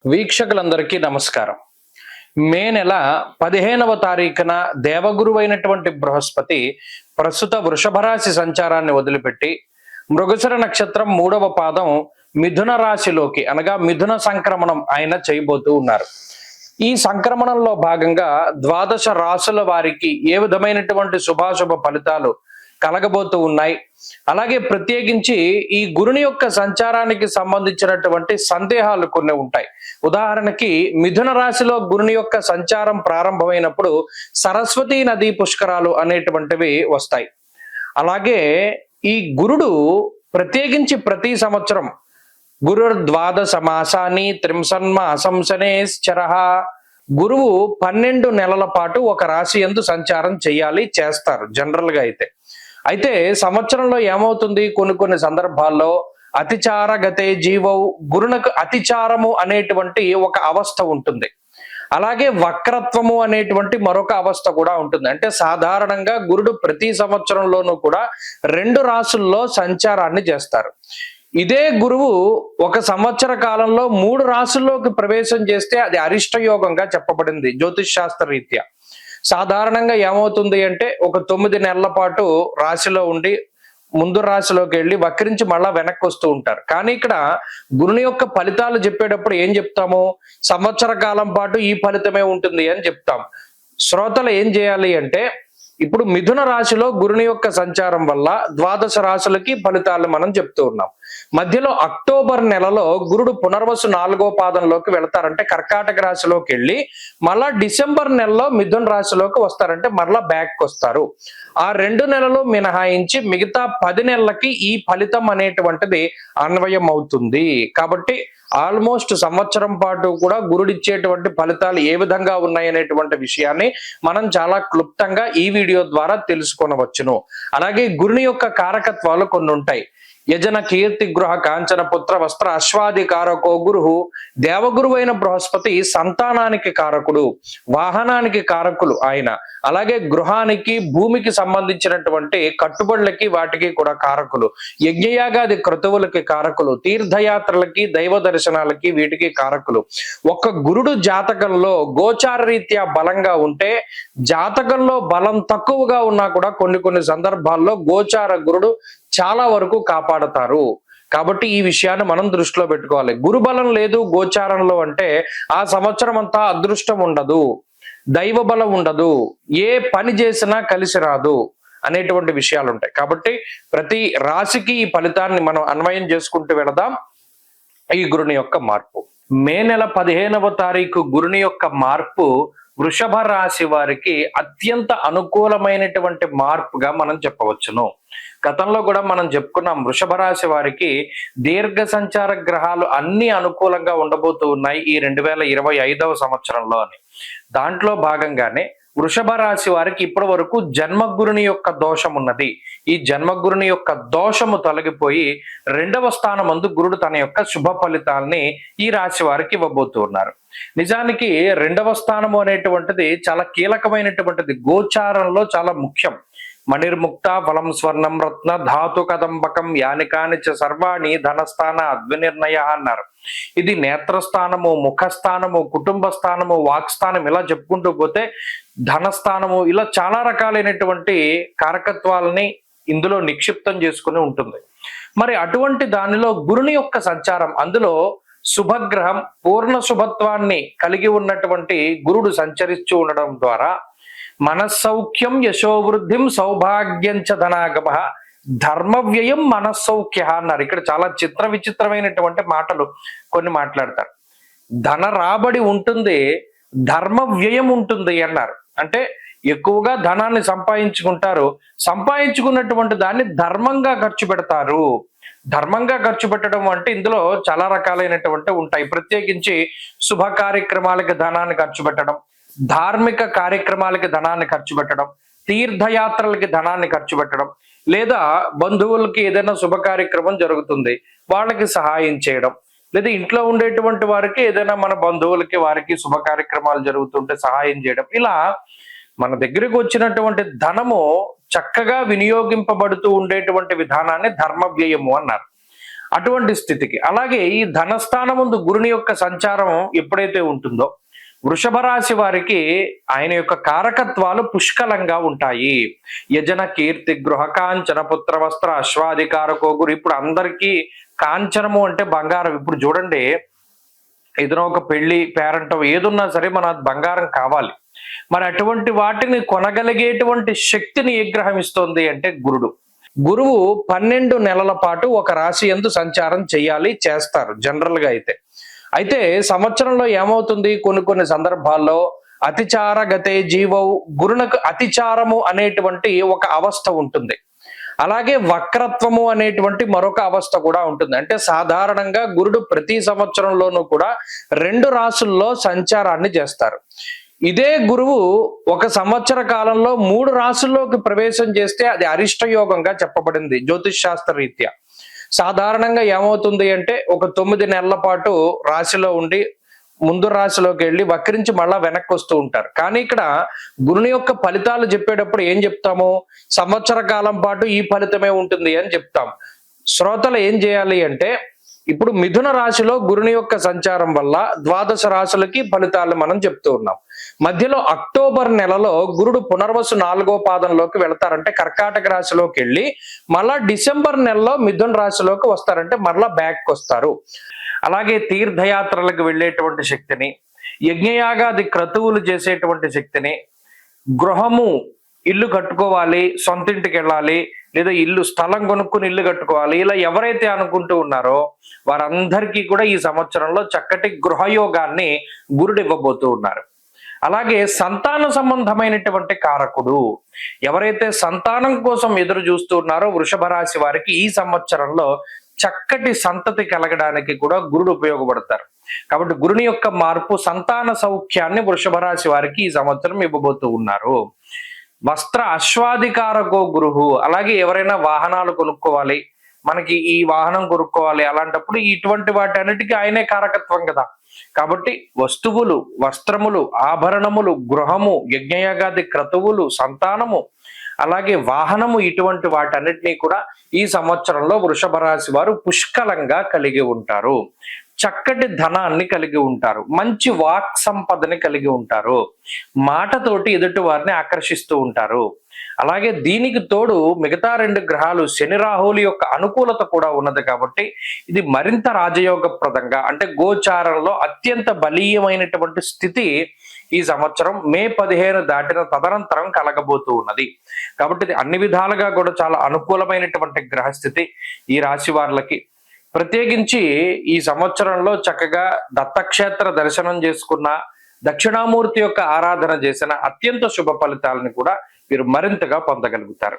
వీక్షకులందరికీ నమస్కారం. మే నెల 15వ తారీఖున దేవగురువైనటువంటి బృహస్పతి ప్రస్తుత వృషభ రాశి సంచారాన్ని వదిలిపెట్టి మృగశిర నక్షత్రం 3వ పాదం మిథున రాశిలోకి అనగా మిథున సంక్రమణం ఆయన చేయబోతూ ఉన్నారు. ఈ సంక్రమణంలో భాగంగా ద్వాదశ రాశుల వారికి ఏ విధమైనటువంటి శుభాశుభ ఫలితాలు కలగబోతూ ఉన్నాయి, అలాగే ప్రత్యేకించి ఈ గురుని యొక్క సంచారానికి సంబంధించినటువంటి సందేహాలు కొన్ని ఉంటాయి. ఉదాహరణకి మిథున రాశిలో గురుని యొక్క సంచారం ప్రారంభమైనప్పుడు సరస్వతీ నదీ పుష్కరాలు అనేటువంటివి వస్తాయి. అలాగే ఈ గురుడు ప్రత్యేకించి ప్రతి సంవత్సరం గురుర్ద్వాదశ మాసాని త్రింశన్మాసంశనేశ్చరః, గురువు 12 నెలల పాటు ఒక రాశి యందు సంచారం చేస్తారు జనరల్ గా. అయితే సంవత్సరంలో ఏమవుతుంది, కొన్ని సందర్భాల్లో అతిచార గతే జీవౌ, గురునకు అతిచారము అనేటువంటి ఒక అవస్థ ఉంటుంది. అలాగే వక్రత్వము అనేటువంటి మరొక అవస్థ కూడా ఉంటుంది. అంటే సాధారణంగా గురుడు ప్రతి సంవత్సరంలోనూ కూడా 2 రాశుల్లో సంచారాన్ని చేస్తారు. ఇదే గురువు ఒక సంవత్సర కాలంలో 3 రాశుల్లోకి ప్రవేశం చేస్తే అది అరిష్ట యోగంగా చెప్పబడింది జ్యోతిష్ శాస్త్ర రీత్యా. సాధారణంగా ఏమవుతుంది అంటే ఒక 9 నెలల పాటు రాశిలో ఉండి ముందు రాశిలోకి వెళ్ళి వక్రించి మళ్ళా వెనక్కి వస్తూ ఉంటారు. కానీ ఇక్కడ గురుని యొక్క ఫలితాలు చెప్పేటప్పుడు ఏం చెప్తాము, సంవత్సర కాలం పాటు ఈ ఫలితమే ఉంటుంది అని చెప్తాం. శ్రోతలు ఏం చేయాలి అంటే, ఇప్పుడు మిథున రాశిలో గురుని యొక్క సంచారం వల్ల ద్వాదశ రాశులకి ఫలితాలు మనం చెప్తూ ఉన్నాం. మధ్యలో అక్టోబర్ నెలలో గురుడు పునర్వసు 4వ పాదంలోకి వెళతారంటే కర్కాటక రాశిలోకి వెళ్ళి మళ్ళా డిసెంబర్ నెలలో మిథున రాశిలోకి వస్తారంటే మరలా బ్యాక్ వస్తారు. ఆ 2 నెలలు మినహాయించి మిగతా 10 నెలలకి ఈ ఫలితం అనేటువంటిది అన్వయం అవుతుంది. కాబట్టి ఆల్మోస్ట్ సంవత్సరం పాటు కూడా గురుడిచ్చేటువంటి ఫలితాలు ఏ విధంగా ఉన్నాయనేటువంటి విషయాన్ని మనం చాలా క్లుప్తంగా ఈ వీడియో ద్వారా తెలుసుకొనవచ్చును. అలాగే గురుని యొక్క కారకత్వాలు కొన్ని ఉంటాయి. యజన కీర్తి గృహ కాంచన పుత్ర వస్త్ర అశ్వాది కారకో గురు, దేవగురువైన బృహస్పతి సంతానానికి కారకుడు, వాహనానికి కారకులు ఆయన. అలాగే గృహానికి భూమికి సంబంధించినటువంటి కట్టుబడులకి వాటికి కూడా కారకులు, యజ్ఞయాగాది క్రతువులకి కారకులు, తీర్థయాత్రలకి దైవ దర్శనాలకి వీటికి కారకులు. ఒక్క గురుడు జాతకంలో గోచార రీత్యా బలంగా ఉంటే, జాతకంలో బలం తక్కువగా ఉన్నా కూడా కొన్ని సందర్భాల్లో గోచార గురుడు చాలా వరకు కాపాడతారు. కాబట్టి ఈ విషయాన్ని మనం దృష్టిలో పెట్టుకోవాలి. గురుబలం లేదు గోచారంలో అంటే ఆ సంవత్సరం అంతా అదృష్టం ఉండదు, దైవ బలం ఉండదు, ఏ పని చేసినా కలిసి రాదు అనేటువంటి విషయాలు ఉంటాయి. కాబట్టి ప్రతి రాశికి ఈ ఫలితాన్ని మనం అన్వయం చేసుకుంటూ వెళదాం. ఈ గురుని యొక్క మార్పు మే నెల 15వ తారీఖు గురుని యొక్క మార్పు వృషభ రాశి వారికి అత్యంత అనుకూలమైనటువంటి మార్పుగా మనం చెప్పవచ్చును. గతంలో కూడా మనం చెప్పుకున్నాం, వృషభ రాశి వారికి దీర్ఘ సంచార గ్రహాలు అన్ని అనుకూలంగా ఉండబోతూ ఉన్నాయి ఈ 2025వ సంవత్సరంలో అని. దాంట్లో భాగంగానే వృషభ రాశి వారికి ఇప్పటి వరకు జన్మగురుని యొక్క దోషం ఉన్నది. ఈ జన్మగురుని యొక్క దోషము తొలగిపోయి 2వ స్థానమందు గురుడు తన యొక్క శుభ ఫలితాల్ని ఈ రాశి వారికి ఇవ్వబోతూ ఉన్నారు. నిజానికి 2వ స్థానము అనేటువంటిది చాలా కీలకమైనటువంటిది, గోచారంలో చాలా ముఖ్యం. మణిర్ముక్త ఫలం స్వర్ణం రత్న ధాతు కదంబకం యానికాని చ సర్వాణి ధనస్థాన అద్వినిర్ణయ అన్నారు. ఇది నేత్రస్థానము, ముఖస్థానము, కుటుంబ స్థానము, వాక్స్థానం, ఇలా చెప్పుకుంటూ పోతే ధనస్థానము, ఇలా చాలా రకాలైనటువంటి కారకత్వాలని ఇందులో నిక్షిప్తం చేసుకుని ఉంటుంది. మరి అటువంటి దానిలో గురుని యొక్క సంచారం, అందులో శుభగ్రహం పూర్ణ శుభత్వాన్ని కలిగి ఉన్నటువంటి గురుడు సంచరిస్తూ ఉండడం ద్వారా మనస్సౌఖ్యం యశోవృద్ధిం సౌభాగ్యం చ ధనాగమ ధర్మ వ్యయం మనస్సౌఖ్య అన్నారు. ఇక్కడ చాలా విచిత్రమైనటువంటి మాటలు కొన్ని మాట్లాడతారు. ధన రాబడి ఉంటుంది, ధర్మ వ్యయం ఉంటుంది అన్నారు. అంటే ఎక్కువగా ధనాన్ని సంపాదించుకుంటారు, సంపాదించుకున్నటువంటి దాన్ని ధర్మంగా ఖర్చు పెడతారు. ధర్మంగా ఖర్చు పెట్టడం అంటే ఇందులో చాలా రకాలైనటువంటి ఉంటాయి. ప్రత్యేకించి శుభ కార్యక్రమాలకి ధనాన్ని ఖర్చు పెట్టడం, ధార్మిక కార్యక్రమాలకి ధనాన్ని ఖర్చు పెట్టడం, తీర్థయాత్రలకి ధనాన్ని ఖర్చు పెట్టడం, లేదా బంధువులకి ఏదైనా శుభ కార్యక్రమం జరుగుతుంది వాళ్ళకి సహాయం చేయడం, లేదా ఇంట్లో ఉండేటువంటి వారికి ఏదైనా మన బంధువులకి వారికి శుభ కార్యక్రమాలు జరుగుతుంటే సహాయం చేయడం, ఇలా మన దగ్గరికి వచ్చినటువంటి ధనము చక్కగా వినియోగింపబడుతూ ఉండేటువంటి విధానాన్ని ధర్మ వ్యయము అన్నారు. అటువంటి స్థితికి. అలాగే ఈ ధనస్థానం ముందు గురుని యొక్క సంచారం ఎప్పుడైతే ఉంటుందో వృషభ రాశి వారికి ఆయన యొక్క కారకత్వాలు పుష్కలంగా ఉంటాయి. యజన కీర్తి గృహ కాంచన పుత్ర వస్త్ర అశ్వాధికారకో గురు. ఇప్పుడు అందరికీ కాంచనము అంటే బంగారం. ఇప్పుడు చూడండి, ఏదైనా ఒక పెళ్లి పేరంటం ఏదున్నా సరే మన బంగారం కావాలి. మరి అటువంటి వాటిని కొనగలిగేటువంటి శక్తిని ఏ గ్రహం ఇస్తోంది అంటే గురువు 12 నెలల పాటు ఒక రాశి యందు సంచారం చేస్తారు జనరల్ గా అయితే సంవత్సరంలో ఏమవుతుంది, కొన్ని సందర్భాల్లో అతిచార గతే జీవవు, గురునకు అతిచారము అనేటువంటి ఒక అవస్థ ఉంటుంది. అలాగే వక్రత్వము అనేటువంటి మరొక అవస్థ కూడా ఉంటుంది. అంటే సాధారణంగా గురుడు ప్రతి సంవత్సరంలోనూ కూడా 2 రాశుల్లో సంచారాన్ని చేస్తారు. ఇదే గురువు ఒక సంవత్సర కాలంలో 3 రాశుల్లోకి ప్రవేశం చేస్తే అది అరిష్ట యోగంగా చెప్పబడింది జ్యోతిష్ శాస్త్ర రీత్యా. సాధారణంగా ఏమవుతుంది అంటే ఒక 9 నెలల పాటు రాశిలో ఉండి ముందు రాశిలోకి వెళ్ళి వక్రించి మళ్ళా వెనక్కి వస్తూ ఉంటారు. కానీ ఇక్కడ గురుని యొక్క ఫలితాలు చెప్పేటప్పుడు ఏం చెప్తాము, సంవత్సర కాలం పాటు ఈ ఫలితమే ఉంటుంది అని చెప్తాం. శ్రోతలు ఏం చేయాలి అంటే, ఇప్పుడు మిథున రాశిలో గురుని యొక్క సంచారం వల్ల 12 రాశులకి ఫలితాలు మనం చెప్తూ ఉన్నాం. మధ్యలో అక్టోబర్ నెలలో గురుడు పునర్వసు 4వ పాదంలోకి వెళతారంటే కర్కాటక రాశిలోకి వెళ్ళి మళ్ళా డిసెంబర్ నెలలో మిథున రాశిలోకి వస్తారంటే మరలా బ్యాక్ వస్తారు. అలాగే తీర్థయాత్రలకు వెళ్ళేటువంటి శక్తిని, యజ్ఞయాగాది క్రతువులు చేసేటువంటి శక్తిని, గృహము ఇల్లు కట్టుకోవాలి, సొంత ఇంటికి వెళ్ళాలి, లేదా స్థలం కొనుక్కుని ఇల్లు కట్టుకోవాలి, ఇలా ఎవరైతే అనుకుంటూ ఉన్నారో వారందరికీ కూడా ఈ సంవత్సరంలో చక్కటి గృహయోగాన్ని గురుడు ఇవ్వబోతూ ఉన్నారు. అలాగే సంతాన సంబంధమైనటువంటి కారకుడు, ఎవరైతే సంతానం కోసం ఎదురు చూస్తూ ఉన్నారో వృషభ రాశి వారికి ఈ సంవత్సరంలో చక్కటి సంతతి కలగడానికి కూడా గురుడు ఉపయోగపడతారు. కాబట్టి గురుని యొక్క మార్పు సంతాన సౌఖ్యాన్ని వృషభ రాశి వారికి ఈ సంవత్సరం ఇవ్వబోతూ ఉన్నారు. వస్త్ర అశ్వాధికారకో గురువు, అలాగే ఎవరైనా వాహనాలు కొనుక్కోవాలి, మనకి ఈ వాహనం కొనుక్కోవాలి, అలాంటప్పుడు ఇటువంటి వాటి అన్నిటికీ ఆయనే కారకత్వం కదా. కాబట్టి వస్తువులు, వస్త్రములు, ఆభరణములు, గృహము, యజ్ఞయాగాది క్రతువులు, సంతానము, అలాగే వాహనము, ఇటువంటి వాటన్నిటినీ కూడా ఈ సంవత్సరంలో వృషభ రాశి వారు పుష్కలంగా కలిగి ఉంటారు. చక్కటి ధనాన్ని కలిగి ఉంటారు, మంచి వాక్ సంపదని కలిగి ఉంటారు, మాటతోటి ఎదుటి వారిని ఆకర్షిస్తూ ఉంటారు. అలాగే దీనికి తోడు మిగతా 2 గ్రహాలు శని రాహుల యొక్క అనుకూలత కూడా ఉన్నది. కాబట్టి ఇది మరింత రాజయోగప్రదంగా, అంటే గోచారంలో అత్యంత బలీయమైనటువంటి స్థితి ఈ సంవత్సరం మే 15 దాటిన తదనంతరం కలగబోతూ ఉన్నది. కాబట్టి ఇది అన్ని విధాలుగా కూడా చాలా అనుకూలమైనటువంటి గ్రహస్థితి ఈ రాశి వారికి. ప్రత్యేకించి ఈ సంవత్సరంలో చక్కగా దత్తక్షేత్ర దర్శనం చేసుకున్న, దక్షిణామూర్తి యొక్క ఆరాధన చేసిన అత్యంత శుభ ఫలితాలను కూడా మీరు మరింతగా పొందగలుగుతారు.